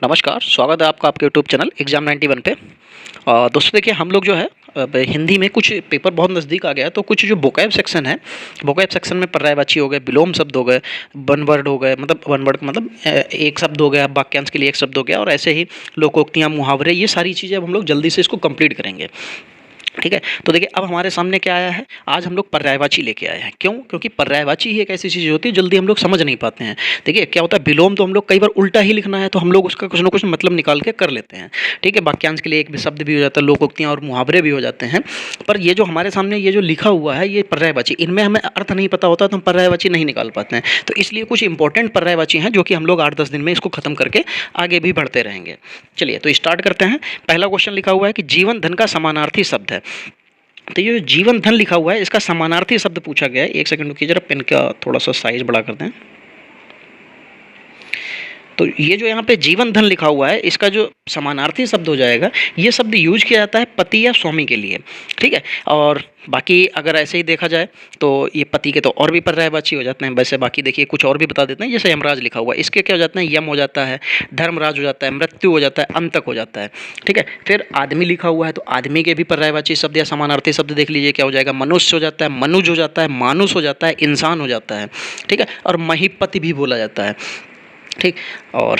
नमस्कार, स्वागत है आपका आपके यूट्यूब चैनल एग्ज़ाम 91 पे। दोस्तों देखिए हम लोग जो है अब हिंदी में कुछ पेपर बहुत नज़दीक आ गया है, तो कुछ जो वोकैब सेक्शन है, वोकैब सेक्शन में पर्यायवाची हो गए, विलोम शब्द हो गए, वन वर्ड हो गए, मतलब वन वर्ड मतलब एक शब्द हो गया, वाक्यांश के लिए एक शब्द हो गया, और ऐसे ही लोकोक्तियाँ, मुहावरे, ये सारी चीज़ें अब हम लोग जल्दी से इसको कंप्लीट करेंगे। ठीक है, तो देखिए अब हमारे सामने क्या आया है, आज हम लोग पर्यायवाची लेके आए हैं। क्यों? क्योंकि पर्यायवाची ही एक ऐसी चीज़ होती है जल्दी हम लोग समझ नहीं पाते हैं। देखिए क्या होता है, विलोम तो हम लोग कई बार उल्टा ही लिखना है तो हम लोग उसका कुछ ना कुछ मतलब निकाल के कर लेते हैं। ठीक है, वाक्यांश के लिए एक भी शब्द भी हो जाता है, लोकोक्तियाँ और मुहावरे भी हो जाते हैं। पर ये जो हमारे सामने ये जो लिखा हुआ है ये पर्यायवाची, इनमें हमें अर्थ नहीं पता होता तो हम पर्यायवाची नहीं निकाल पाते हैं। तो इसलिए कुछ इंपॉर्टेंट पर्यायवाची हैं जो कि हम लोग 8-10 दिन में इसको खत्म करके आगे भी बढ़ते रहेंगे। चलिए तो स्टार्ट करते हैं। पहला क्वेश्चन लिखा हुआ है कि जीवन धन का समानार्थी शब्द है। तो ये जो जीवन धन लिखा हुआ है इसका समानार्थी शब्द पूछा गया है। एक सेकंड रुकिए, जरा पेन का थोड़ा सा साइज बड़ा कर दें। तो ये जो यहाँ पे जीवन धन लिखा हुआ है इसका जो समानार्थी शब्द हो जाएगा, ये शब्द यूज किया जाता है पति या स्वामी के लिए। ठीक है, और बाकी अगर ऐसे ही देखा जाए तो ये पति के तो और भी पर्यायवाची हो जाते हैं। वैसे बाकी देखिए कुछ और भी बता देते हैं, जैसे यमराज लिखा हुआ है, इसके क्या हो जाते हैं, यम हो जाता है, धर्मराज हो जाता है, मृत्यु हो जाता है, अंतक हो जाता है। ठीक है, फिर आदमी लिखा हुआ है तो आदमी के भी पर्यायवाची शब्द या समानार्थी शब्द देख लीजिए, क्या हो जाएगा, मनुष्य हो जाता है, मनुज हो जाता है, मानुष हो जाता है, इंसान हो जाता है। ठीक है, और महीपति भी बोला जाता है। ठीक, और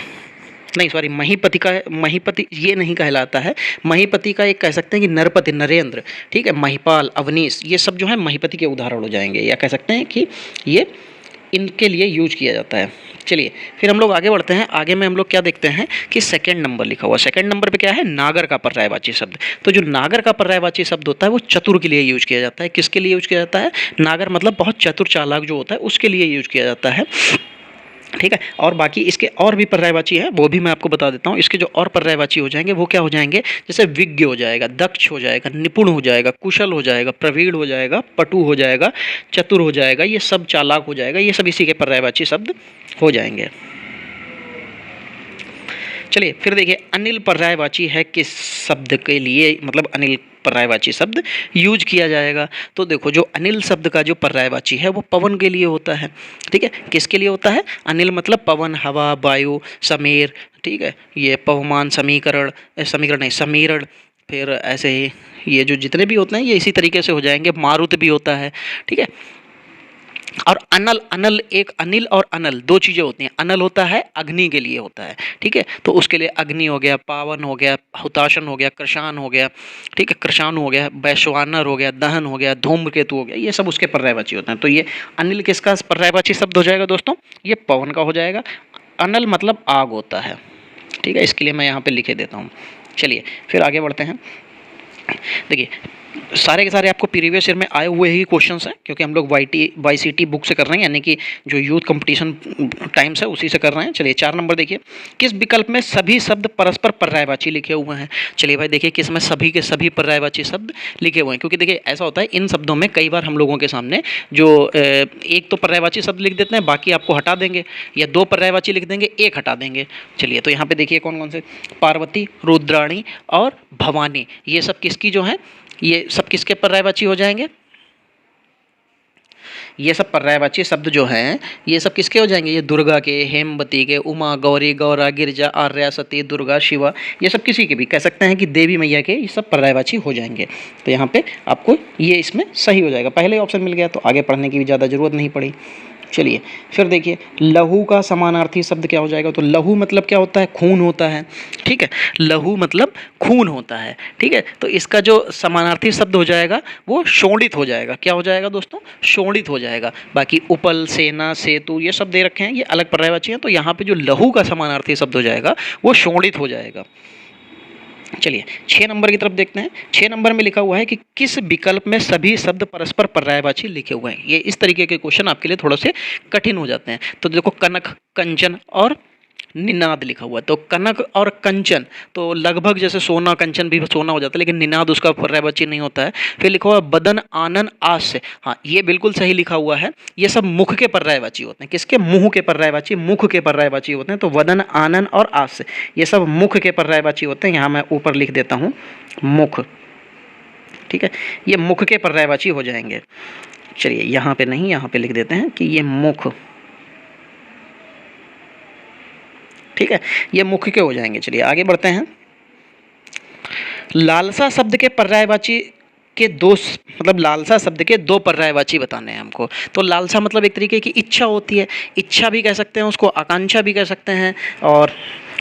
नहीं सॉरी, महीपति ये नहीं कहलाता है। महीपति का एक कह सकते हैं कि नरपति, नरेंद्र। ठीक है, महिपाल, अवनीश, ये सब जो है महीपति के उदाहरण हो जाएंगे, या कह सकते हैं कि ये इनके लिए यूज किया जाता है। चलिए फिर हम लोग आगे बढ़ते हैं। आगे में हम लोग क्या देखते हैं कि सेकंड नंबर लिखा हुआ, सेकंड नंबर पे क्या है, नागर का पर्यायवाची शब्द। तो जो नागर का पर्यायवाची शब्द होता है वो चतुर के लिए यूज किया जाता है। किसके लिए यूज किया जाता है? नागर मतलब बहुत चतुर चालाक जो होता है उसके लिए यूज किया जाता है। ठीक है, और बाकी इसके और भी पर्यायवाची है, वो भी मैं आपको बता देता हूँ। इसके जो और पर्यायवाची हो जाएंगे वो क्या हो जाएंगे, जैसे विज्ञ हो जाएगा, दक्ष हो जाएगा, निपुण हो जाएगा, कुशल हो जाएगा, प्रवीण हो जाएगा, पटु हो जाएगा, चतुर हो जाएगा, ये सब चालाक हो जाएगा, ये सब इसी के पर्यायवाची शब्द हो जाएंगे। चलिए फिर देखिए, अनिल पर्यायवाची है किस शब्द के लिए, मतलब अनिल पर्यायवाची शब्द यूज किया जाएगा। तो देखो जो अनिल शब्द का जो पर्यायवाची है वो पवन के लिए होता है। ठीक है, किसके लिए होता है? अनिल मतलब पवन, हवा, वायु, समीर। ठीक है, ये पवमान, समीकरण, समीकरण नहीं, समीरण, फिर ऐसे ही ये जो जितने भी होते हैं ये इसी तरीके से हो जाएंगे। मारुत भी होता है। ठीक है, और अनल, अनल एक, अनिल और अनल दो चीज़ें होती हैं। अनल होता है अग्नि के लिए होता है। ठीक है, तो उसके लिए अग्नि हो गया, पावन हो गया, हुताशन हो गया, कृशान हो गया। ठीक है, कृशानु हो गया, वैश्वानर हो गया, दहन हो गया, धूम्रकेतु हो गया, ये सब उसके पर्यायवाची होते हैं। तो ये अनिल किसका पर्यायवाची शब्द हो जाएगा दोस्तों? ये पवन का हो जाएगा। अनल मतलब आग होता है। ठीक है, इसके लिए मैं यहाँ पे लिखे देता हूँ। चलिए फिर आगे बढ़ते हैं। देखिए सारे के सारे आपको प्रीवियस ईयर में आए हुए ही क्वेश्चंस हैं, क्योंकि हम लोग वाईसीटी बुक से कर रहे हैं, यानी कि जो यूथ कंपटीशन टाइम्स है उसी से कर रहे हैं। चलिए 4 नंबर देखिए, किस विकल्प में सभी शब्द परस्पर पर्यायवाची लिखे हुए हैं? चलिए भाई देखिए किसमें सभी के सभी पर्यायवाची शब्द लिखे हुए हैं, क्योंकि देखिए ऐसा होता है इन शब्दों में कई बार हम लोगों के सामने जो एक तो पर्यायवाची शब्द लिख देते हैं, बाकी आपको हटा देंगे, या 2 पर्यायवाची लिख देंगे, एक हटा देंगे। चलिए तो यहाँ पे देखिए कौन कौन से, पार्वती, रुद्राणी और भवानी, ये सब किसकी जो है, ये सब किसके पर्यायवाची हो जाएंगे? ये सब पर्यायवाची शब्द जो हैं ये सब किसके हो जाएंगे? ये दुर्गा के, हेमवती के, उमा, गौरी, गौरा, गिरजा, आर्या, सती, दुर्गा, शिवा, ये सब किसी के भी कह सकते हैं कि देवी मैया के, ये सब पर्यायवाची हो जाएंगे। तो यहाँ पे आपको ये इसमें सही हो जाएगा, पहले ऑप्शन मिल गया तो आगे पढ़ने की भी ज़्यादा ज़रूरत नहीं पड़ी। चलिए फिर देखिए, लहू का समानार्थी शब्द क्या हो जाएगा? तो लहू मतलब क्या होता है? खून होता है। ठीक है, लहू मतलब खून होता है। ठीक है, तो इसका जो समानार्थी शब्द हो जाएगा वो शोणित हो जाएगा। क्या हो जाएगा दोस्तों? शोणित हो जाएगा। बाकी उपल, सेना, सेतु ये सब दे रखे हैं, ये अलग पर्यायवाची हैं, तो यहाँ पे जो लहू का समानार्थी शब्द हो जाएगा वो शोणित हो जाएगा। चलिए 6 नंबर की तरफ देखते हैं। 6 नंबर में लिखा हुआ है कि किस विकल्प में सभी शब्द परस्पर पर्यायवाची लिखे हुए हैं? ये इस तरीके के क्वेश्चन आपके लिए थोड़े से कठिन हो जाते हैं। तो देखो कनक, कंचन और निनाद लिखा हुआ है। तो कनक और कंचन तो लगभग जैसे सोना, कंचन भी सोना हो जाता है, लेकिन निनाद उसका पर्यायवाची नहीं होता है। फिर लिखा हुआ है बदन, आनन, आस्य, हाँ ये बिल्कुल सही लिखा हुआ है। ये सब मुख के पर्यायवाची होते हैं। किसके? मुंह के पर्यायवाची, मुख के पर्यायवाची होते हैं। तो वदन, आनन और आस्य ये सब मुख के पर्यायवाची होते हैं। यहाँ मैं ऊपर लिख देता हूँ मुख। ठीक है, ये मुख के पर्यायवाची हो जाएंगे। चलिए यहाँ पे नहीं, यहाँ पे लिख देते हैं कि ये मुख। ठीक है, ये मुख्य के हो जाएंगे। चलिए आगे बढ़ते हैं। लालसा शब्द के पर्यायवाची के दो मतलब लालसा शब्द के दो पर्यायवाची बताने हैं हमको। तो लालसा मतलब एक तरीके की इच्छा होती है, इच्छा भी कह सकते हैं उसको, आकांक्षा भी कह सकते हैं, और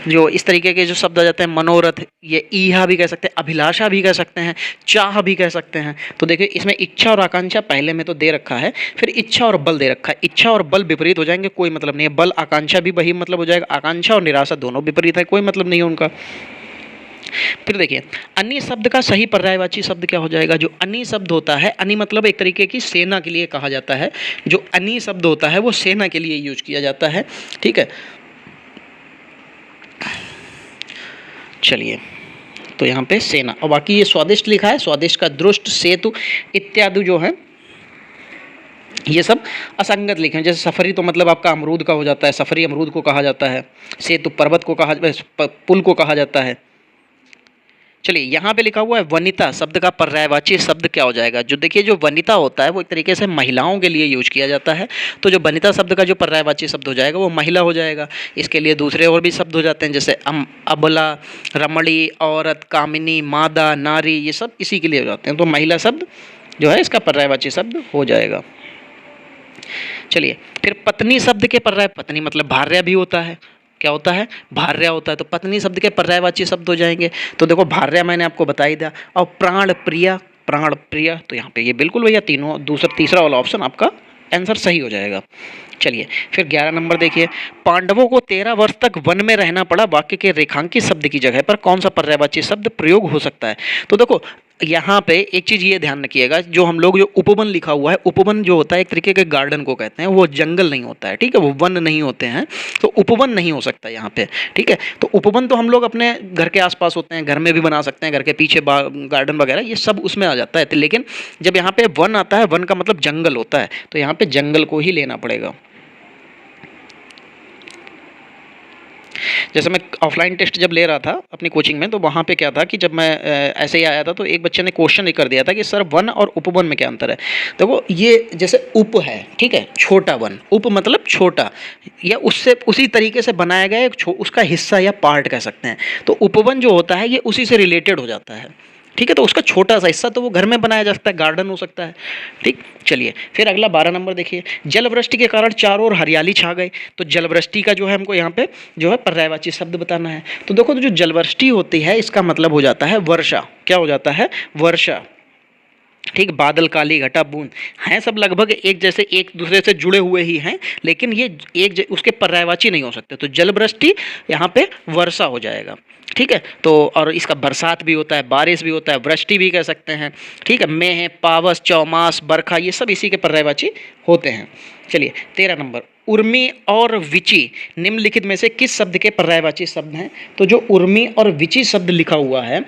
जो इस तरीके के जो शब्द आ जाते हैं मनोरथ, ये ईहा भी कह सकते हैं, अभिलाषा भी कह सकते हैं, चाह भी कह सकते हैं। तो देखिए इसमें इच्छा और आकांक्षा पहले में तो दे रखा है, फिर इच्छा और बल दे रखा है। इच्छा और बल विपरीत हो जाएंगे, कोई मतलब नहीं है। बल आकांक्षा भी वही मतलब हो जाएगा, आकांक्षा और निराशा दोनों विपरीत है, कोई मतलब नहीं है उनका। फिर देखिए अनि शब्द का सही पर्यायवाची शब्द क्या हो जाएगा। जो अनि शब्द होता है, अनि मतलब एक तरीके की सेना के लिए कहा जाता है। जो अनि शब्द होता है वो सेना के लिए यूज किया जाता है, ठीक है। चलिए तो यहाँ पे सेना, और बाकी ये स्वादिष्ट लिखा है, स्वादिष्ट का दृष्ट, सेतु इत्यादि जो है ये सब असंगत लिखे हैं। जैसे सफरी तो मतलब आपका अमरूद का हो जाता है, सफरी अमरूद को कहा जाता है, सेतु पर्वत को कहा, पुल को कहा जाता है। चलिए यहाँ पे लिखा हुआ है वनिता शब्द का पर्यायवाची शब्द क्या हो जाएगा। जो देखिए जो वनिता होता है वो एक तरीके से महिलाओं के लिए यूज किया जाता है, तो जो वनिता शब्द का जो पर्यायवाची शब्द हो जाएगा वो महिला हो जाएगा। इसके लिए दूसरे और भी शब्द हो जाते हैं, जैसे अबला, रमणी, औरत, कामिनी, मादा, नारी, ये सब इसी के लिए हो जाते हैं। तो महिला शब्द जो है इसका पर्यायवाची शब्द हो जाएगा। चलिए फिर पत्नी शब्द के पर्याय, पत्नी मतलब भार्या भी होता है, क्या होता है, भार्या होता है। तो पत्नी शब्द के पर्यायवाची शब्द हो जाएंगे। तो देखो भार्या मैंने आपको बता ही दिया, और प्राण प्रिया, प्राण प्रिया, तो यहाँ पे ये बिल्कुल भैया तीनों तीसरा वाला ऑप्शन आपका आंसर सही हो जाएगा। चलिए फिर 11 नंबर देखिए, पांडवों को 13 वर्ष तक वन में रहना पड़ा, वाक्य के रेखांकित शब्द की जगह पर कौन सा पर्यायवाची शब्द प्रयोग हो सकता है। तो देखो यहाँ पे एक चीज़ ये ध्यान रखिएगा, जो हम लोग जो उपवन लिखा हुआ है, उपवन जो होता है एक तरीके के गार्डन को कहते हैं, वो जंगल नहीं होता है, ठीक है, वो वन नहीं होते हैं, तो उपवन नहीं हो सकता यहाँ पे, ठीक है। तो उपवन तो हम लोग अपने घर के आसपास होते हैं, घर में भी बना सकते हैं, घर के पीछे गार्डन वगैरह ये सब उसमें आ जाता है। तो लेकिन जब यहाँ पे वन आता है, वन का मतलब जंगल होता है, तो यहाँ पे जंगल को ही लेना पड़ेगा। जैसे मैं ऑफलाइन टेस्ट जब ले रहा था अपनी कोचिंग में, तो वहाँ पे क्या था कि जब मैं ऐसे ही आया था तो एक बच्चे ने क्वेश्चन ही कर दिया था कि सर वन और उपवन में क्या अंतर है। देखो ये जैसे उप है, ठीक है, छोटा वन, उप मतलब छोटा, या उससे उसी तरीके से बनाया गया एक उसका हिस्सा या पार्ट कह सकते हैं। तो उपवन जो होता है ये उसी से रिलेटेड हो जाता है, ठीक है। तो उसका छोटा सा हिस्सा तो वो घर में बनाया जा सकता है, गार्डन हो सकता है, ठीक। चलिए फिर अगला 12 नंबर देखिए, जलवृष्टि के कारण चारों ओर हरियाली छा गई। तो जलवृष्टि का जो है हमको यहाँ पे जो है पर्यायवाची शब्द बताना है। तो देखो तो जो जलवृष्टि होती है इसका मतलब हो जाता है वर्षा, क्या हो जाता है, वर्षा, ठीक। बादल, काली घटा, बूंद हैं सब लगभग एक जैसे, एक दूसरे से जुड़े हुए ही हैं, लेकिन ये उसके पर्यायवाची नहीं हो सकते। तो जलवृष्टि यहाँ पे वर्षा हो जाएगा, ठीक है। तो और इसका बरसात भी होता है, बारिश भी होता है, वृष्टि भी कह सकते हैं, ठीक है। मेह, पावस, चौमास, बरखा, ये सब इसी के पर्यायवाची होते हैं। चलिए 13 नंबर, उर्मी और विचि निम्नलिखित में से किस शब्द के पर्यायवाची शब्द हैं। तो जो उर्मी और विचि शब्द लिखा हुआ है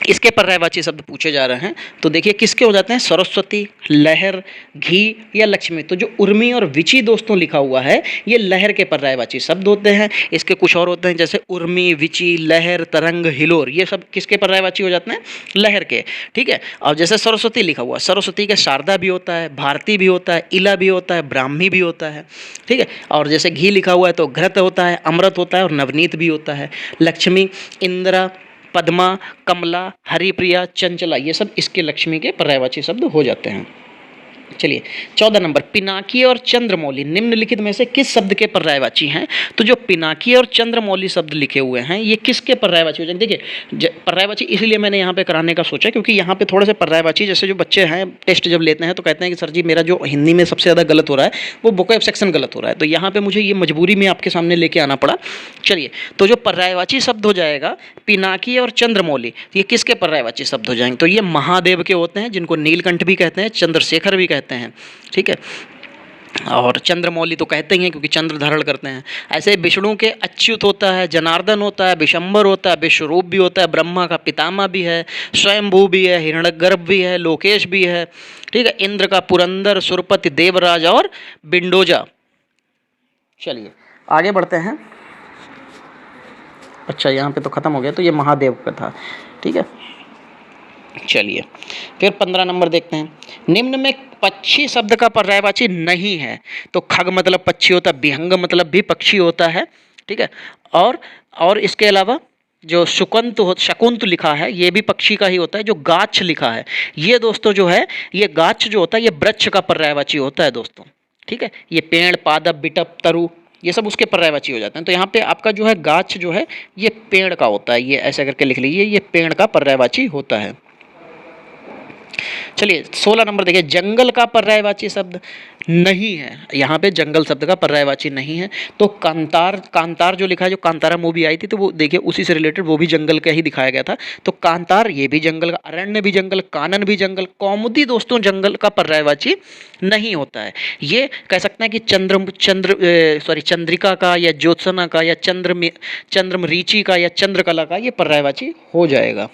इसके पर्यायवाची शब्द पूछे जा रहे हैं। तो देखिए किसके हो जाते हैं, सरस्वती, लहर, घी या लक्ष्मी। तो जो उर्मी और विचि दोस्तों लिखा हुआ है ये लहर के पर्यायवाची शब्द होते हैं। इसके कुछ और होते हैं जैसे उर्मी, विचि, लहर, तरंग, हिलोर, ये सब किसके पर्यायवाची हो जाते हैं, लहर के, ठीक है। और जैसे सरस्वती लिखा हुआ, सरस्वती के शारदा भी होता है, भारती भी होता है, इला भी होता है, ब्राह्मी भी होता है, ठीक है। और जैसे घी लिखा हुआ है तो घृत होता है, अमृत होता है और नवनीत भी होता है। लक्ष्मी, इंदिरा, पद्मा, कमला, हरिप्रिया, चंचला, ये सब इसके लक्ष्मी के पर्यायवाची शब्द हो जाते हैं। चलिए 14 नंबर, पिनाकी और चंद्रमौली निम्नलिखित में से किस शब्द के पर्यायवाची हैं। तो जो पिनाकी और चंद्रमौली शब्द लिखे हुए हैं ये किसके पर्यायवाची हो जाएंगे। देखिए पर्यायवाची इसलिए मैंने यहाँ पे कराने का सोचा क्योंकि यहाँ पे थोड़े से पर्यायवाची, जैसे जो बच्चे हैं टेस्ट जब लेते हैं तो कहते हैं कि सर जी मेरा जो हिंदी में सबसे ज़्यादा गलत हो रहा है वो वोकैब सेक्शन गलत हो रहा है, तो यहाँ पर मुझे ये मजबूरी में आपके सामने लेके आना पड़ा। चलिए तो जो पर्यायवाची शब्द हो जाएगा पिनाकी और चंद्रमौली, ये किसके पर्यायवाची शब्द हो जाएंगे। तो ये महादेव के होते हैं जिनको नीलकंठ भी कहते हैं, चंद्रशेखर भी कहते हैं, ठीक है। और चंद्रमौली तो कहते ही हैं क्योंकि चंद्र धारण करते हैं। ऐसे विष्णु के अच्युत होता है, जनार्दन होता है, विशंबर होता है, विश्वरूप भी होता है, ब्रह्मा का पितामह भी है, स्वयंभू भी है, हिरण्यगर्भ भी है, लोकेश भी है, ठीक है। इंद्र का पुरंदर, सुरपति, देवराज और बिंडोजा। चलिए आगे बढ़ते हैं। अच्छा यहाँ पे तो खत्म हो गया, तो ये महादेव का था, ठीक है। चलिए फिर 15 नंबर देखते हैं, निम्न में पक्षी शब्द का पर्यायवाची नहीं है। तो खग मतलब पक्षी होता है, विहंग मतलब भी पक्षी होता है, ठीक है। और और इसके अलावा जो शकुंत लिखा है ये भी पक्षी का ही होता है। जो गाछ लिखा है ये दोस्तों जो है, ये गाछ जो होता है ये वृक्ष का पर्यायवाची होता है दोस्तों, ठीक है। ये पेड़, पादप, बिटप, तरु ये सब उसके पर्यायवाची हो जाते हैं। तो यहाँ पे आपका जो है गाछ जो है ये पेड़ का होता है, ये ऐसा करके लिख लीजिए, ये पेड़ का पर्यायवाची होता है। चलिए 16 नंबर देखिए, जंगल का पर्यायवाची शब्द नहीं है। यहाँ पे जंगल शब्द का पर्यायवाची नहीं है। तो कांतार जो लिखा है, जो कांतारा मूवी आई थी तो वो देखिए उसी से रिलेटेड वो भी जंगल का ही दिखाया गया था। तो कांतार ये भी जंगल का, अरण्य भी जंगल, कानन भी जंगल, कौमुदी दोस्तों जंगल का पर्यायवाची नहीं होता है। ये कह सकते हैं कि चंद्रिका का या ज्योत्सना का या चंद्रमरीचि का या चंद्रकला का ये पर्यायवाची हो जाएगा।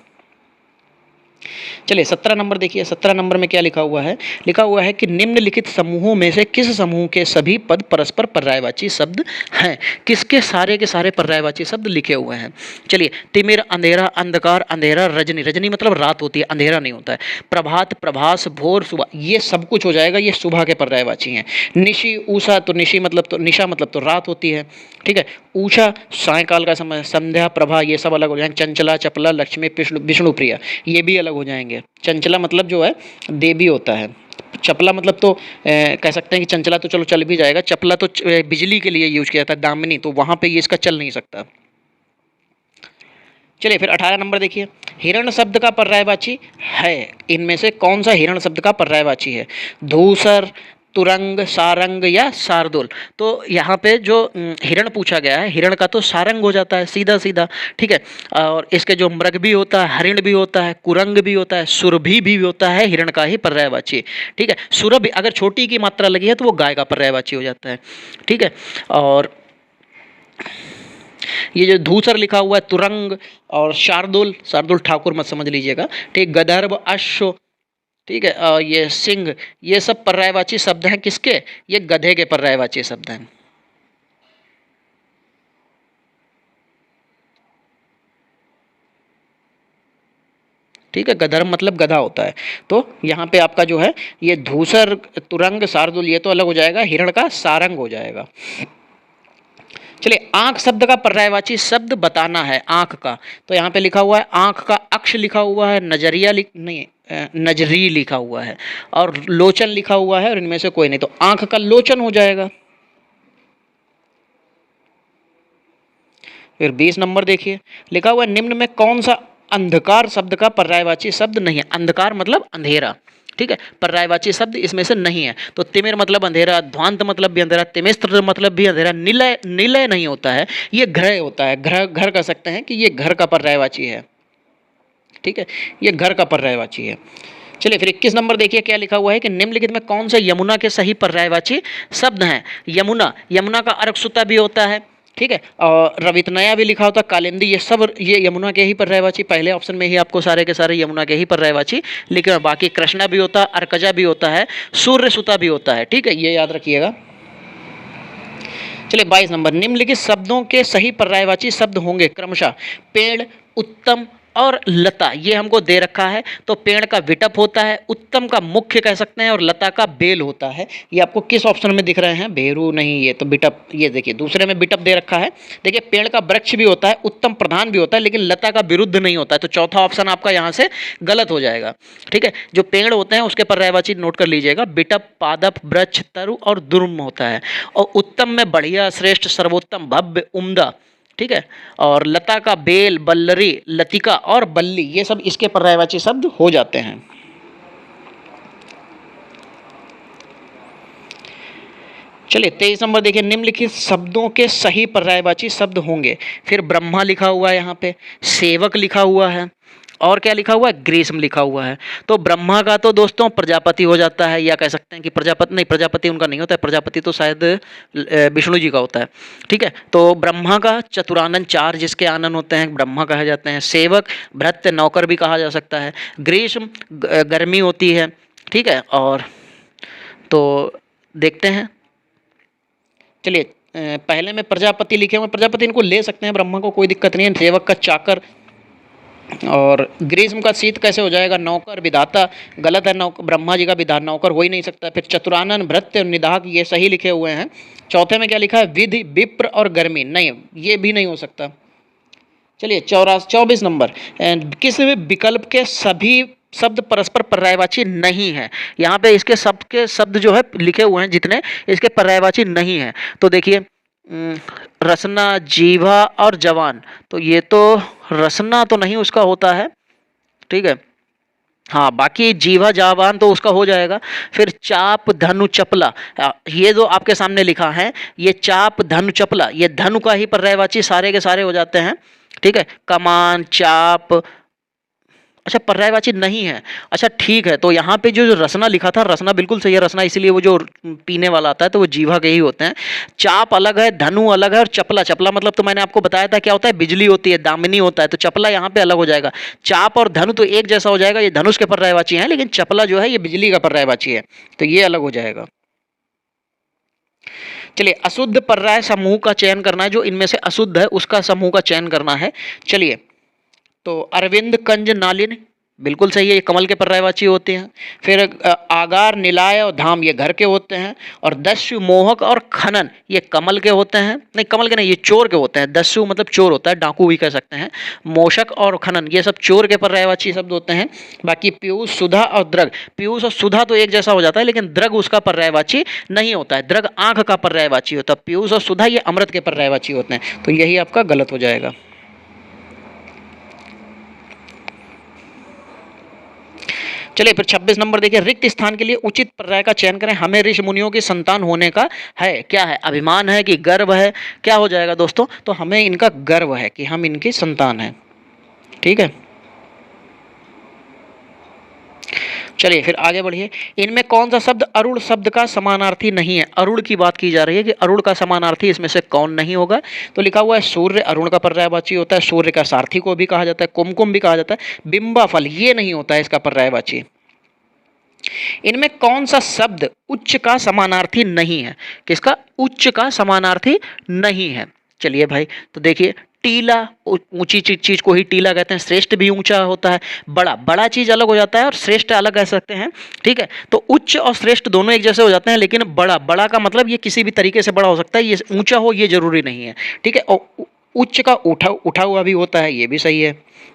चलिए 17 नंबर देखिए, 17 नंबर में क्या लिखा हुआ है, लिखा हुआ है कि निम्नलिखित समूहों में से किस समूह के सभी पद परस्पर पर्यायवाची शब्द हैं। किसके सारे के सारे पर्यायवाची शब्द लिखे हुए हैं। चलिए, तिमिर, अंधेरा, अंधकार, अंधेरा, रजनी, रजनी मतलब रात होती है, अंधेरा नहीं होता है। प्रभात, प्रभास, भोर, सुबह, ये सब कुछ हो जाएगा, ये सुबह के पर्यायवाची हैं। निशि, उषा, तो निशि मतलब तो निशा मतलब तो रात होती है, ठीक है। ऊषा सायकाल का समय, संध्या, प्रभा ये सब अलग हो जाएंगे। चंचला, चपला, लक्ष्मी, विष्णु प्रिया ये भी अलग हो जाएंगे। चंचला मतलब जो है देवी होता है। चपला मतलब तो कह सकते हैं कि चंचला तो चलो चल भी जाएगा, चपला तो बिजली के लिए यूज किया जाता है, दामिनी, तो वहाँ पे ये इसका चल नहीं सकता। चलिए फिर 18 नंबर देखिए, हिरण शब्द का पर्यायवाची है, इनमें से कौन सा हिरण शब्द का पर्यायवाची है। धूसर, तुरंग, सारंग या शार्दुल। तो यहाँ पे जो हिरण पूछा गया है, हिरण का तो सारंग हो जाता है सीधा सीधा, ठीक है। और इसके जो मृग भी होता है, हरिण भी होता है, कुरंग भी होता है, सुरभि भी होता है, हिरण का ही पर्यायवाची, ठीक है। सुरभि अगर छोटी की मात्रा लगी है तो वो गाय का पर्यायवाची हो जाता है, ठीक है। और ये जो धूसर लिखा हुआ है, तुरंग और शार्दुल, शार्दुल ठाकुर मत समझ लीजिएगा, ठीक। गदर्भ, अश्व, ठीक है। ये सिंह, ये सब पर्यायवाची शब्द हैं किसके, ये गधे के पर्यायवाची शब्द हैं, ठीक है। गधर्म मतलब गधा होता है। तो यहाँ पे आपका जो है ये धूसर, तुरंग, शार्दुल ये तो अलग हो जाएगा, हिरण का सारंग हो जाएगा। चलिए, आंख शब्द का पर्यायवाची शब्द बताना है, आंख का। तो यहाँ पे लिखा हुआ है आंख का अक्ष लिखा हुआ है, नजरिया नहीं नजरी लिखा हुआ है, और लोचन लिखा हुआ है, और इनमें से कोई नहीं, तो आंख का लोचन हो जाएगा। फिर 20 नंबर देखिए, लिखा हुआ है निम्न में कौन सा अंधकार शब्द का पर्यायवाची शब्द नहीं है। अंधकार मतलब अंधेरा, ठीक है, पर्यायवाची शब्द इसमें से नहीं है। तो तिमिर मतलब अंधेरा, ध्वांत मतलब भी अंधेरा, तिमिस्त्र मतलब भी अंधेरा, निलय, निलय नहीं होता है, ये ग्रह होता है, ग्रह, घर कह सकते हैं कि ये घर का पर्यायवाची है, ठीक है, ये घर का पर्यायवाची है। चलिए फिर 21 नंबर देखिए, क्या लिखा हुआ है कि निम्नलिखित में कौन सा यमुना के सही पर्यायवाची शब्द हैं। यमुना, यमुना का अर्कसुता भी होता है, ठीक है, और रवितनया भी लिखा होता है, कालिंदी, ये सब ये यमुना के ही पर्यायवाची। पहले ऑप्शन में ही आपको सारे के सारे यमुना के ही पर्यायवाची लिखे, बाकी कृष्णा भी होता है, अर्कजा भी होता है, सूर्य सुता भी होता है, ठीक है, ये याद रखिएगा। चलिए 22 नंबर, निम्नलिखित शब्दों के सही पर्यायवाची शब्द होंगे क्रमशः पेड़, उत्तम और लता। ये हमको दे रखा है। तो पेड़ का विटप होता है, उत्तम का मुख्य कह सकते हैं, और लता का बेल होता है। ये आपको किस ऑप्शन में दिख रहे हैं, भेरू नहीं, ये तो विटप, ये देखिए दूसरे में विटप दे रखा है। देखिए पेड़ का वृक्ष भी होता है, उत्तम प्रधान भी होता है, लेकिन लता का विरुद्ध नहीं होता है। तो चौथा ऑप्शन आपका यहाँ से गलत हो जाएगा, ठीक है। जो पेड़ होते हैं उसके पर्यायवाची नोट कर लीजिएगा, विटप, पादप, वृक्ष, तरु और दुर्म होता है। और उत्तम में बढ़िया, श्रेष्ठ, सर्वोत्तम, भव्य, उम्दा, ठीक है। और लता का बेल, बल्लरी, लतिका और बल्ली, ये सब इसके पर्यायवाची शब्द हो जाते हैं। चलिए 23 नंबर देखिए, निम्नलिखित शब्दों के सही पर्यायवाची शब्द होंगे। फिर ब्रह्मा लिखा हुआ है यहाँ पे, सेवक लिखा हुआ है, और क्या लिखा हुआ है, ग्रीष्म लिखा हुआ है। तो ब्रह्मा का तो दोस्तों प्रजापति हो जाता है, या कह सकते हैं कि प्रजापति नहीं, प्रजापति उनका नहीं होता है, प्रजापति तो शायद विष्णु जी का होता है, ठीक है। तो ब्रह्मा का चतुरानन, चार जिसके आनन होते हैं ब्रह्मा कहा जाते हैं। सेवक, भृत्य, नौकर भी कहा जा सकता है। ग्रीष्म गर्मी होती है, ठीक है। और तो देखते हैं, चलिए पहले में प्रजापति लिखे हुए, प्रजापति इनको ले सकते हैं, ब्रह्मा को कोई दिक्कत नहीं है। सेवक का चाकर, और ग्रीष्म का शीत कैसे हो जाएगा? नौकर विधाता, गलत है, नौकर ब्रह्मा जी का विधान नौकर हो ही नहीं सकता। फिर चतुरानन, भृत्य, निदाहक, ये सही लिखे हुए हैं। चौथे में क्या लिखा है? विधि, विप्र और गर्मी, नहीं, ये भी नहीं हो सकता। चलिए 24 नंबर, किसी भी विकल्प के सभी शब्द परस्पर पर्यायवाची नहीं है। यहाँ पे इसके सबके शब्द जो है लिखे हुए हैं जितने, इसके पर्यायवाची नहीं है। तो देखिए रसना, जीवा और जवान, तो ये तो रसना तो नहीं उसका होता है, ठीक है। हाँ, बाकी जीवा जावान तो उसका हो जाएगा। फिर चाप, धनु, चपला, ये जो आपके सामने लिखा है, ये चाप, धनु, चपला, ये धनु का ही पर्यायवाची सारे के सारे हो जाते हैं, ठीक है। कमान, चाप, अच्छा पर्यायवाची नहीं है। अच्छा ठीक है, तो यहाँ पे जो रसना लिखा था, रसना बिल्कुल सही है, रसना इसीलिए वो जो पीने वाला आता है तो वो जीवा के ही होते हैं। चाप अलग है, धनु अलग है, और चपला, चपला मतलब तो मैंने आपको बताया था क्या होता है? बिजली होती है, दामिनी होता है, तो चपला यहाँ पे अलग हो जाएगा। चाप और धनु तो एक जैसा हो जाएगा, ये धनुष के पर्यायवाची हैं, लेकिन चपला जो है ये बिजली का पर्यायवाची है, तो ये अलग हो जाएगा। चलिए अशुद्ध पर्याय समूह का चयन करना है, जो इनमें से अशुद्ध है उसका समूह का चयन करना है। चलिए, तो अरविंद, कंज, नालिन, बिल्कुल सही है, ये कमल के पर्यायवाची होते हैं। फिर आगार, निलाय और धाम, ये घर के होते हैं। और दस्यु, मोहक और खनन, ये कमल के होते हैं, नहीं कमल के नहीं, ये चोर के होते हैं। दस्यु मतलब चोर होता है, डाकू भी कह सकते हैं। मोशक और खनन, ये सब चोर के पर्यायवाची शब्द होते हैं। बाकी पीयूष, सुधा और द्रग, पीयूष और सुधा तो एक जैसा हो जाता है, लेकिन द्रग उसका पर्यायवाची नहीं होता है। द्रग आंख का पर्यायवाची होता है, पीयूष और सुधा ये अमृत के पर्यायवाची होते हैं, तो यही आपका गलत हो जाएगा। चलिए फिर 26 नंबर देखिए, रिक्त स्थान के लिए उचित पर्याय का चयन करें। हमें ऋषि मुनियों की संतान होने का है, क्या है? अभिमान है कि गर्व है? क्या हो जाएगा दोस्तों? तो हमें इनका गर्व है कि हम इनकी संतान हैं, ठीक है। चलिए फिर आगे बढ़िए, इनमें कौन सा शब्द अरुण शब्द का समानार्थी नहीं है? अरुण की बात की जा रही है कि अरुण का समानार्थी इसमें से कौन नहीं होगा? तो लिखा हुआ है सूर्य, अरुण का पर्यायवाची होता है। सूर्य का सारथी को भी कहा जाता है, कुमकुम भी कहा जाता है। बिंबा फल, ये नहीं होता है इसका पर्यायवाची। इनमें कौन सा शब्द उच्च का समानार्थी नहीं है? किसका? उच्च का समानार्थी नहीं है। चलिए भाई, तो देखिए टीला, ऊंची चीज को ही टीला कहते हैं। श्रेष्ठ भी ऊंचा होता है, बड़ा, बड़ा चीज अलग हो जाता है और श्रेष्ठ अलग कह सकते हैं, ठीक है। तो उच्च और श्रेष्ठ दोनों एक जैसे हो जाते हैं, लेकिन बड़ा, बड़ा का मतलब ये किसी भी तरीके से बड़ा हो सकता है, ये ऊंचा हो ये जरूरी नहीं है, ठीक है। और उच्च का उठा हुआ भी होता है, ये भी सही है।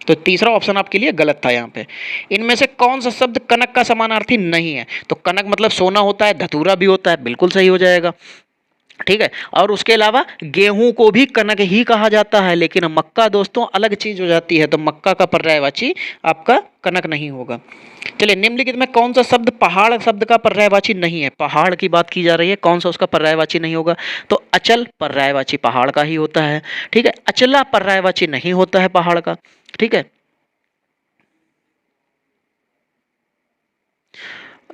तो तीसरा ऑप्शन आपके लिए गलत था यहाँ पे। इनमें से कौन सा शब्द कनक का समानार्थी नहीं है? तो कनक मतलब सोना होता है, धतूरा भी होता है, बिल्कुल सही हो जाएगा, ठीक है। और उसके अलावा गेहूं को भी कनक ही कहा जाता है, लेकिन मक्का दोस्तों अलग चीज हो जाती है, तो मक्का का पर्यायवाची आपका कनक नहीं होगा। चलिए, निम्नलिखित में कौन सा शब्द पहाड़ शब्द का पर्यायवाची नहीं है? पहाड़ की बात की जा रही है, कौन सा उसका पर्यायवाची नहीं होगा? तो अचल पर्यायवाची पहाड़ का ही होता है, ठीक है। अचला पर्यायवाची नहीं होता है पहाड़ का, ठीक है।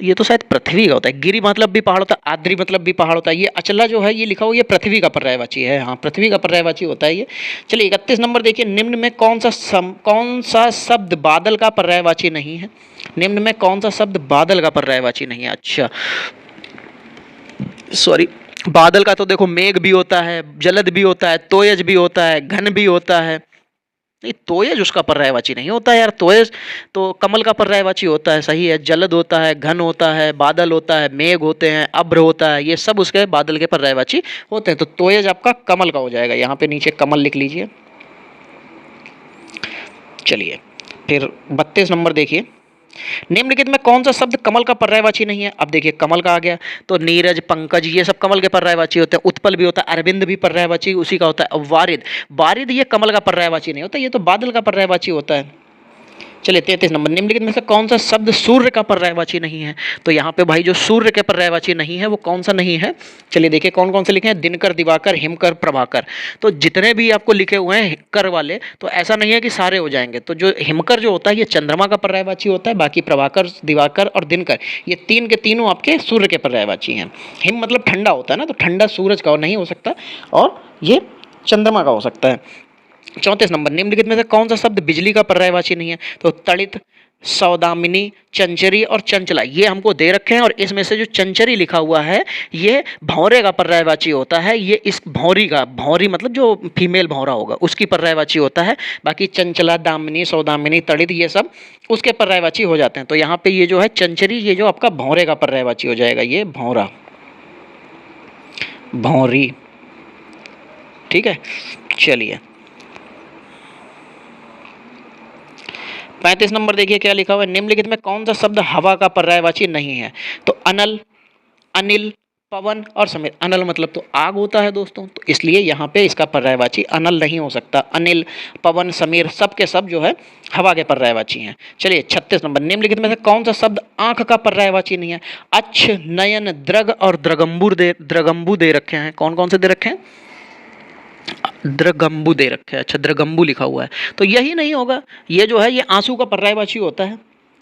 ये तो शायद पृथ्वी का होता है। गिरी मतलब भी पहाड़ होता है, आद्री मतलब भी पहाड़ होता है। ये अचला जो है ये लिखा हुआ, ये पृथ्वी का पर्यायवाची है, हाँ पृथ्वी का पर्यायवाची होता है ये। चलिए 31 नंबर देखिए, निम्न में कौन सा शब्द बादल का पर्यायवाची नहीं है? निम्न में कौन सा शब्द बादल का पर्यायवाची नहीं है? अच्छा सॉरी, बादल का तो देखो मेघ भी होता है, जलद भी होता है, तोयज भी होता है, घन भी होता है। नहीं, तोयज उसका पर्यायवाची नहीं होता है यार, तोयज तो कमल का पर्यायवाची होता है, सही है। जलद होता है, घन होता है, बादल होता है, मेघ होते हैं, अभ्र होता है, ये सब उसके बादल के पर्यायवाची होते हैं। तो तोयज आपका कमल का हो जाएगा, यहाँ पे नीचे कमल लिख लीजिए। चलिए फिर 32 नंबर देखिए, निम्नलिखित में कौन सा शब्द कमल का पर्यायवाची नहीं है? अब देखिए कमल का आ गया, तो नीरज, पंकज ये सब कमल के पर्यायवाची होते हैं। उत्पल भी होता है, अरविंद भी पर्यायवाची उसी का होता है। अब वारिद, वारिद ये कमल का पर्यायवाची नहीं होता, ये तो बादल का पर्यायवाची होता है। चलिए 33 नंबर, निम्नलिखित में से कौन सा शब्द सूर्य का पर्यायवाची नहीं है? तो यहाँ पे भाई जो सूर्य के पर्यायवाची नहीं है वो कौन सा नहीं है? चलिए देखिए कौन कौन से लिखे हैं, दिनकर, दिवाकर, हिमकर, प्रभाकर। तो जितने भी आपको लिखे हुए हैं कर वाले, तो ऐसा नहीं है कि सारे हो जाएंगे। तो जो हिमकर जो होता है ये चंद्रमा का पर्यायवाची होता है, बाकी प्रभाकर, दिवाकर और दिनकर ये तीन के तीनों आपके सूर्य के पर्यायवाची हैं। हिम मतलब ठंडा होता है ना, तो ठंडा सूरज का नहीं हो सकता, और ये चंद्रमा का हो सकता है। 34 नंबर, निम्नलिखित में से कौन सा शब्द बिजली का पर्यायवाची नहीं है? तो तड़ित, सौदामिनी, चंचरी और चंचला ये हमको दे रखे हैं, और इसमें से जो चंचरी लिखा हुआ है ये भौरे का पर्यायवाची होता है। ये इस भौरी का, भौरी मतलब जो फीमेल भौरा होगा उसकी पर्यायवाची होता है। बाकी चंचला, दामिनी, सौदामिनी, तड़ित ये सब उसके पर्यायवाची हो जाते हैं। तो यहाँ पे ये जो है चंचरी, ये जो आपका भौरे का पर्यायवाची हो जाएगा, ये भौरा, भौरी। ठीक है, चलिए 35 नंबर देखिए क्या लिखा हुआ है, निम्नलिखित में कौन सा शब्द हवा का पर्यायवाची नहीं है? तो अनल, अनिल, पवन और समीर। अनल मतलब तो आग होता है दोस्तों, तो इसलिए यहाँ पे इसका पर्यायवाची अनल नहीं हो सकता। अनिल, पवन, समीर सब के सब जो है हवा के पर्यायवाची हैं। चलिए 36 नंबर, निम्नलिखित में से कौन सा शब्द आंख का पर्यायवाची नहीं है? अच्छ, नयन, द्रग और द्रगंबु दे रखे हैं। कौन कौन से दे रखे हैं? द्रगंबु दे रखे हैं। अच्छा, द्रगंबु लिखा हुआ है तो यही नहीं होगा। ये जो है ये आंसू का पर्यायवाची होता है।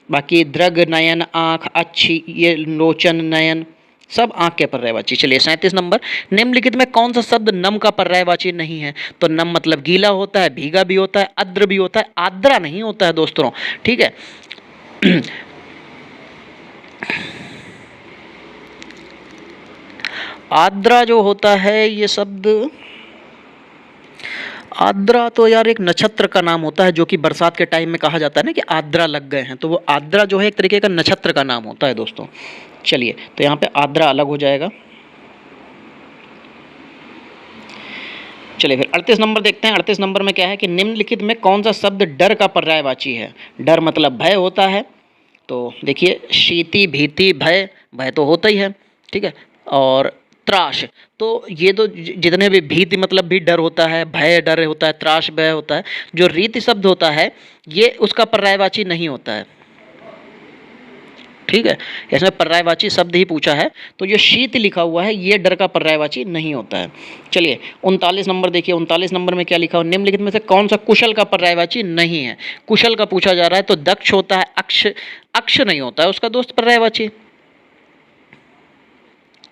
बाकी द्रग, नयन, आंख, अच्छी, ये लोचन, नयन सब आंख के पर्यायवाची। चलिए 37 नंबर, निम्नलिखित में कौन सा शब्द नम का पर्यायवाची नहीं है? तो नम मतलब गीला होता है, भीगा भी होता है, आर्द्र भी होता है, आर्द्रा नहीं होता है दोस्तों। ठीक है आर्द्रा जो होता है ये शब्द, आर्द्रा तो यार एक नक्षत्र का नाम होता है जो कि बरसात के टाइम में कहा जाता है ना कि आर्द्रा लग गए हैं, तो वो आर्द्रा जो है एक तरीके का नक्षत्र का नाम होता है दोस्तों। चलिए तो यहाँ पे आर्द्रा अलग हो जाएगा। चलिए फिर 38 नंबर देखते हैं। 38 नंबर में क्या है कि निम्नलिखित में कौन सा शब्द डर का पर्यायवाची है? डर मतलब भय होता है, तो देखिए शीति, भीति, भय, भय तो होता ही है। ठीक है, और त्रास, तो ये तो जितने भी, भीति मतलब भी डर होता है, भय डर होता है, त्रास भय होता है। जो रीति शब्द होता है ये उसका पर्यायवाची नहीं होता है। ठीक है, इसमें पर्यायवाची शब्द ही पूछा है, तो जो शीत लिखा हुआ है ये डर का पर्यायवाची नहीं होता है। चलिए 39 नंबर देखिए, 39 नंबर में क्या लिखा हुआ, निम्नलिखित में से कौन सा कुशल का पर्यायवाची नहीं है? कुशल का पूछा जा रहा है तो दक्ष होता है, अक्ष, अक्ष नहीं होता है उसका दोस्त पर्यायवाची।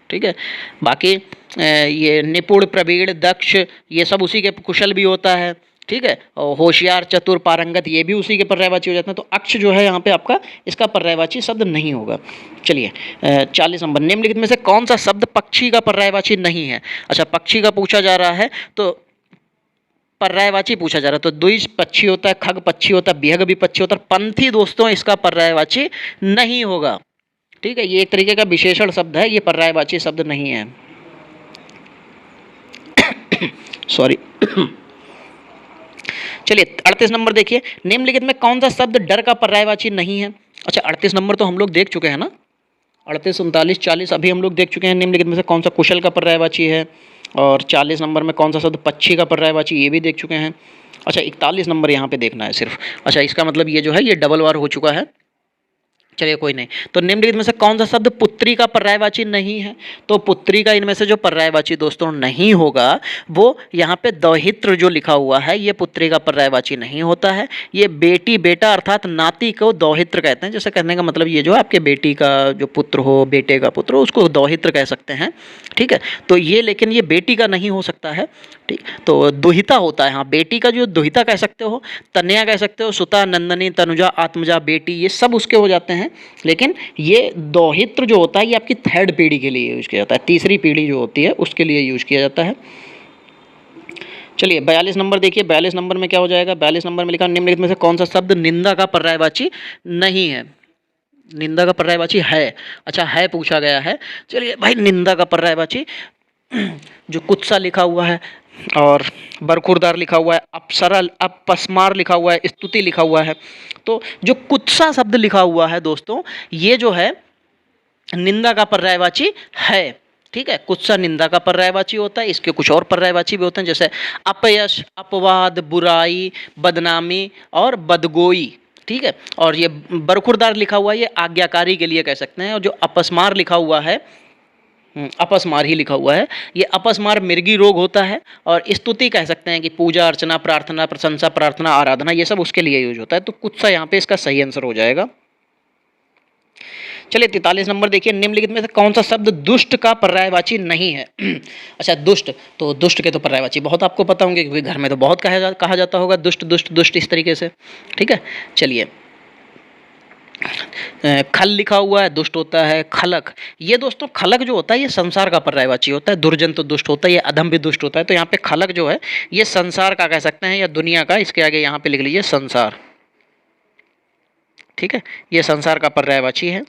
ठीक है, बाकी ये निपुण, प्रवीण, दक्ष ये सब उसी के, कुशल भी होता है। ठीक है, और होशियार, चतुर, पारंगत ये भी उसी के पर्यायवाची हो जाते हैं। तो अक्ष जो है यहाँ पे आपका इसका पर्यायवाची शब्द नहीं होगा। चलिए 40 नंबर, निम्नलिखित में से कौन सा शब्द पक्षी का पर्यायवाची नहीं है? अच्छा, पक्षी का पूछा जा रहा है तो पर्यायवाची पूछा जा रहा है तो द्विज पक्षी होता है, खग पक्षी होता है, बिहग भी पक्षी होता है, पंथी दोस्तों इसका पर्यायवाची नहीं होगा। ठीक है, ये एक तरीके का विशेषण शब्द है, ये पर्यायवाची शब्द नहीं है। सॉरी चलिए 38 नंबर देखिए, निम्नलिखित में कौन सा शब्द डर का पर्यायवाची नहीं है? अच्छा 38 नंबर तो हम लोग देख चुके हैं ना, 38, 39, 40 अभी हम लोग देख चुके हैं। निम्नलिखित में से कौन सा कुशल का पर्यायवाची है, और 40 नंबर में कौन सा शब्द पक्षी का पर्यायवाची, ये भी देख चुके हैं। अच्छा 41 नंबर यहाँ पे देखना है सिर्फ। अच्छा, इसका मतलब ये जो है ये डबल बार हो चुका है। चलिए कोई नहीं, तो निम्नलिखित में से कौन सा शब्द पुत्री का पर्यायवाची नहीं है? तो पुत्री का इनमें से जो पर्यायवाची दोस्तों नहीं होगा वो यहाँ पे दौहित्र जो लिखा हुआ है ये पुत्री का पर्यायवाची नहीं होता है। ये बेटी, बेटा अर्थात नाती को दौहित्र कहते हैं। जैसे कहने का मतलब ये जो आपके बेटी का जो पुत्र हो, बेटे का पुत्र हो, उसको दौहित्र कह सकते हैं। ठीक है, तो ये लेकिन ये बेटी का नहीं हो सकता है। ठीक, तो दुहिता होता है। हाँ, बेटी का जो दुहिता कह सकते हो, तनया कह सकते हो, सुता, नंदनी, तनुजा, आत्मजा, बेटी ये सब उसके हो जाते हैं। लेकिन ये दौहित्र जो होता है ये आपकी थर्ड पीढ़ी के लिए यूज किया जाता है, तीसरी पीढ़ी जो होती है उसके लिए यूज किया जाता है। चलिए 42 नंबर देखिए, 42 नंबर में क्या हो जाएगा? 42 नंबर में लिखा, निम्नलिखित में से कौन सा शब्द निंदा का पर्यायवाची नहीं है? निंदा का पर्यायवाची है। अच्छा, है पूछा गया है। चलिए भाई, निंदा का पर्यायवाची जो कुत्सा लिखा हुआ है और बरखुरदार लिखा हुआ है, अपसरा, अपस्मार लिखा हुआ है, स्तुति लिखा हुआ है, तो जो कुत्सा शब्द लिखा हुआ है दोस्तों ये जो है निंदा का पर्यायवाची है। ठीक है, कुत्सा निंदा का पर्यायवाची होता है। इसके कुछ और पर्यायवाची भी होते हैं जैसे अपयश, अपवाद, बुराई, बदनामी और बदगोई। ठीक है, और ये बरखुरदार लिखा हुआ है ये आज्ञाकारी के लिए कह सकते हैं। और जो अपस्मार लिखा हुआ है, अपस्मार ही लिखा हुआ है, ये अपस्मार मृगी रोग होता है। और स्तुति कह सकते हैं कि पूजा अर्चना, प्रार्थना, प्रशंसा, प्रार्थना, आराधना ये सब उसके लिए यूज होता है। तो कुत्सा यहाँ पे इसका सही आंसर हो जाएगा। चलिए 43 नंबर देखिए, निम्नलिखित में से कौन सा शब्द दुष्ट का पर्यायवाची नहीं है? अच्छा, दुष्ट, तो दुष्ट के तो पर्यायवाची बहुत आपको पता होंगे क्योंकि घर में तो बहुत कहा जाता होगा दुष्ट, दुष्ट, दुष्ट इस तरीके से। ठीक है, चलिए खल लिखा हुआ है, दुष्ट होता है खलक। ये दोस्तों खलक जो होता है ये संसार का पर्यायवाची होता है। दुर्जन तो दुष्ट होता है, ये अधम भी दुष्ट होता है। तो यहाँ पे खलक जो है ये संसार का कह सकते हैं या दुनिया का। इसके आगे यहाँ पे लिख लीजिए संसार, ठीक है, ये संसार का पर्यायवाची है।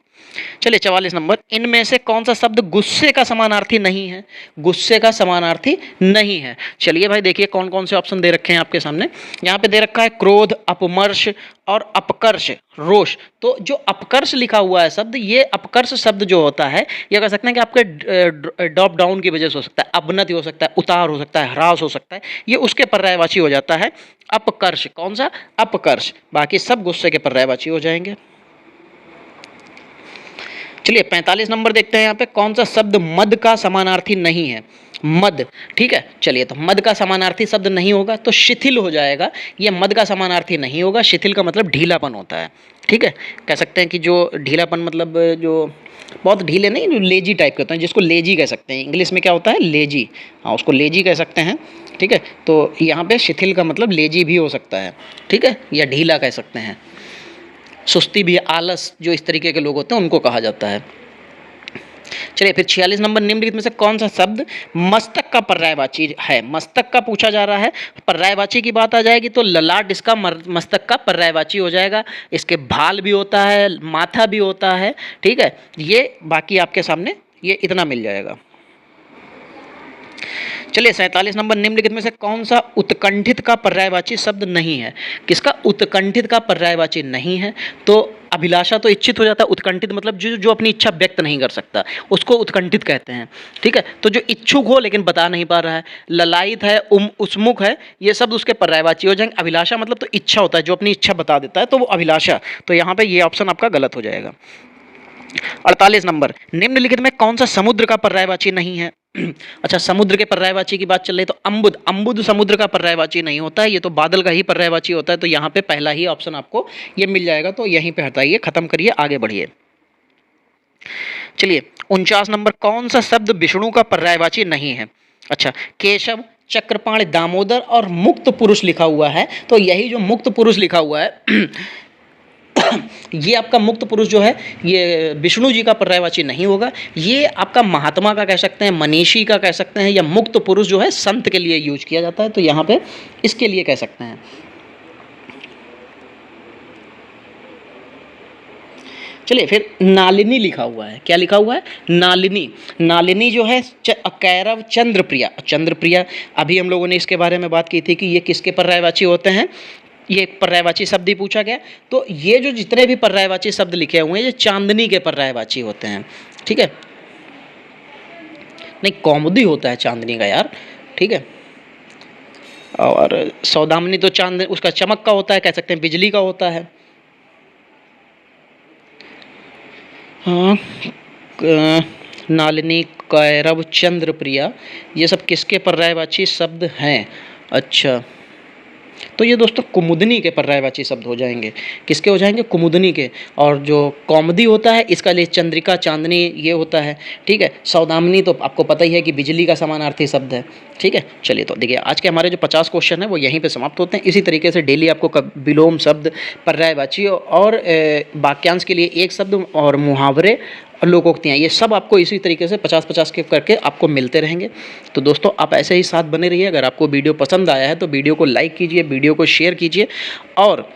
चलिए 44 नंबर, इनमें से कौन सा शब्द गुस्से का समानार्थी नहीं है? गुस्से का समानार्थी नहीं है। चलिए भाई देखिए कौन कौन से ऑप्शन दे रखे हैं आपके सामने। यहाँ पे दे रखा है क्रोध, अपमर्श और अपकर्ष, रोष। तो जो अपकर्ष लिखा हुआ है शब्द, ये अपकर्ष शब्द जो होता है ये कह सकते हैं कि आपके ड्रॉप डाउन की वजह से हो सकता है, अवनति हो सकता है, उतार हो सकता है, ह्रास हो सकता है, ये उसके पर्यायवाची हो जाता है अपकर्ष। कौन सा? अपकर्ष। बाकी सब गुस्से के पर्यायवाची हो जाएंगे। चलिए 45 नंबर देखते हैं यहाँ पे, कौन सा शब्द मद का समानार्थी नहीं है? मद, ठीक है। चलिए तो मद का समानार्थी शब्द नहीं होगा तो शिथिल हो जाएगा। ये मद का समानार्थी नहीं होगा। शिथिल का मतलब ढीलापन होता है, ठीक है। कह सकते हैं कि जो ढीलापन मतलब जो बहुत ढीले नहीं, जो लेजी टाइप के होते हैं, जिसको लेजी कह सकते हैं। इंग्लिश में क्या होता है? लेजी। हाँ, उसको लेजी कह सकते हैं, ठीक है। तो यहाँ पे शिथिल का मतलब लेजी भी हो सकता है, ठीक है, या ढीला कह सकते हैं। सुस्ती भी, आलस, जो इस तरीके के लोग होते हैं उनको कहा जाता है। चलिए फिर 46 नंबर, निम्नलिखित में से कौन सा शब्द मस्तक का पर्यायवाची है? मस्तक का पूछा जा रहा है। पर्यायवाची की बात आ जाएगी तो ललाट इसका मस्तक का पर्यायवाची हो जाएगा। इसके भाल भी होता है, माथा भी होता है, ठीक है। ये बाकी आपके सामने ये इतना मिल जाएगा। चलिए 47 नंबर, निम्नलिखित में से कौन सा उत्कंठित का पर्यायवाची शब्द नहीं है? किसका उत्कंठित का पर्यायवाची नहीं है? तो अभिलाषा तो इच्छित हो जाता है। उत्कंठित मतलब जो जो अपनी इच्छा व्यक्त नहीं कर सकता उसको उत्कंठित कहते हैं, ठीक है। तो जो इच्छुक हो लेकिन बता नहीं पा रहा है, ललायित है, उन्मुख है, ये सब उसके पर्यायवाची हो जाएंगे। अभिलाषा मतलब तो इच्छा होता है, जो अपनी इच्छा बता देता है तो वो अभिलाषा। तो यहाँ पे ये ऑप्शन आपका गलत हो जाएगा। 48 नंबर, निम्नलिखित में कौन सा समुद्र का पर्यायवाची नहीं है? अच्छा, समुद्र के पर्यायवाची की बात चल रही है तो अम्बुद, अम्बुद समुद्र का पर्यायवाची नहीं होता है, ये तो बादल का ही पर्यायवाची होता है। तो यहाँ पे पहला ही ऑप्शन आपको ये मिल जाएगा। तो यहीं पे हटाइए, खत्म करिए, आगे बढ़िए। चलिए 49 नंबर, कौन सा शब्द विष्णु का पर्यायवाची नहीं है? अच्छा, केशव, चक्रपाणि, दामोदर और मुक्त पुरुष लिखा हुआ है। तो यही जो मुक्त पुरुष लिखा हुआ है ये आपका मुक्त पुरुष जो है ये विष्णु जी का पर्यायवाची नहीं होगा। ये आपका महात्मा का कह सकते हैं, मनीषी का कह सकते हैं, या मुक्त पुरुष जो है संत के लिए यूज किया जाता है। तो यहाँ पे इसके लिए कह सकते हैं। चलिए फिर नालिनी लिखा हुआ है। क्या लिखा हुआ है? नालिनी। नालिनी जो है कैरव, चंद्रप्रिया। चंद्रप्रिया अभी हम लोगों ने इसके बारे में बात की थी कि ये किसके पर्यायवाची होते हैं। ये पर्यायवाची शब्द ही पूछा गया। तो ये जो जितने भी पर्यायवाची शब्द लिखे हुए हैं ये चांदनी के पर्यायवाची होते हैं, ठीक है। नहीं, कौमुदी होता है चांदनी का यार, ठीक है। और सौदामिनी तो चांद उसका चमक का होता है, कह सकते हैं बिजली का होता है। हाँ, नालिनी, कैरव, चंद्रप्रिया, ये सब किसके पर्यायवाची शब्द हैं? अच्छा, तो ये दोस्तों कुमुदनी के पर्यायवाची शब्द हो जाएंगे। किसके हो जाएंगे? कुमुदनी के। और जो कौमुदी होता है इसका लिए चंद्रिका, चांदनी ये होता है, ठीक है। सौदामिनी तो आपको पता ही है कि बिजली का समानार्थी शब्द है, ठीक है। चलिए तो देखिए आज के हमारे जो 50 क्वेश्चन है वो यहीं पे समाप्त होते हैं। इसी तरीके से डेली आपको विलोम शब्द, पर्यायवाची और वाक्यांश के लिए एक शब्द और मुहावरे, लोकोक्तियाँ, ये सब आपको इसी तरीके से 50-50 के करके आपको मिलते रहेंगे। तो दोस्तों आप ऐसे ही साथ बने रहिए। अगर आपको वीडियो पसंद आया है तो वीडियो को लाइक कीजिए, वीडियो को शेयर कीजिए, और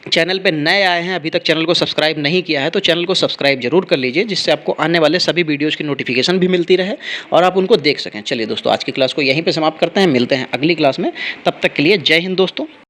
चैनल पे नए आए हैं, अभी तक चैनल को सब्सक्राइब नहीं किया है तो चैनल को सब्सक्राइब जरूर कर लीजिए, जिससे आपको आने वाले सभी वीडियोज़ की नोटिफिकेशन भी मिलती रहे और आप उनको देख सकें। चलिए दोस्तों आज की क्लास को यहीं पर समाप्त करते हैं, मिलते हैं अगली क्लास में। तब तक के लिए जय हिंद दोस्तों।